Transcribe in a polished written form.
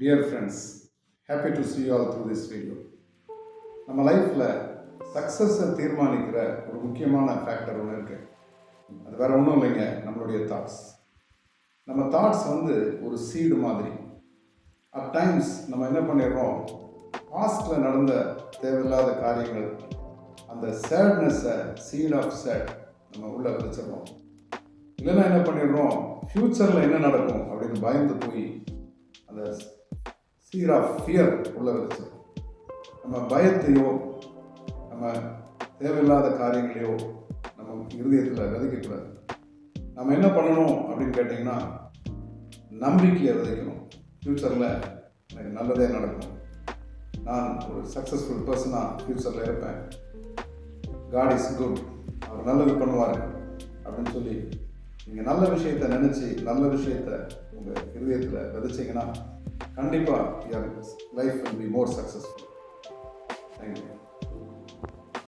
Dear friends, happy to see you all through this video. நம்ம லைஃப்பில் சக்ஸஸை தீர்மானிக்கிற ஒரு முக்கியமான ஃபேக்டர் ஒன்று இருக்குது. அது வேறு ஒன்றும் இல்லைங்க, நம்மளுடைய தாட்ஸ். நம்ம தாட்ஸ் ஒரு சீடு மாதிரி. அட் டைம்ஸ் நம்ம என்ன பண்ணிடுறோம், பாஸ்டில் நடந்த தேவையில்லாத காரியங்கள், அந்த சேட்னஸை சீட் ஆஃப் சேட் நம்ம உள்ளே விதைச்சிடுறோம். இல்லைன்னா என்ன பண்ணிடுறோம், ஃப்யூச்சரில் என்ன நடக்கும் அப்படின்னு பயந்து போய் அந்த சீட் ஆஃப் ஃபியர் உள்ளே விதைச்சிடும். நம்ம பயத்தையோ நம்ம தேவையில்லாத காரியங்களையோ நம்ம இருதயத்தில் விதைக்கக்கூடாது. நம்ம என்ன பண்ணணும் அப்படின்னு கேட்டிங்கன்னா, நம்பிக்கையை விதைக்கணும். ஃப்யூச்சரில் எனக்கு நல்லதே நடக்கும், நான் ஒரு சக்ஸஸ்ஃபுல் பர்சனாக ஃப்யூச்சரில் இருப்பேன், காட் இஸ் குட், அவர் நல்லது பண்ணுவார் அப்படின்னு சொல்லி நீங்கள் நல்ல விஷயத்தை நினச்சி நல்ல விஷயத்தை உங்கள் இருதயத்தில் விதைச்சிங்கன்னா கண்டிப்பாக your life will be more successful. Thank you.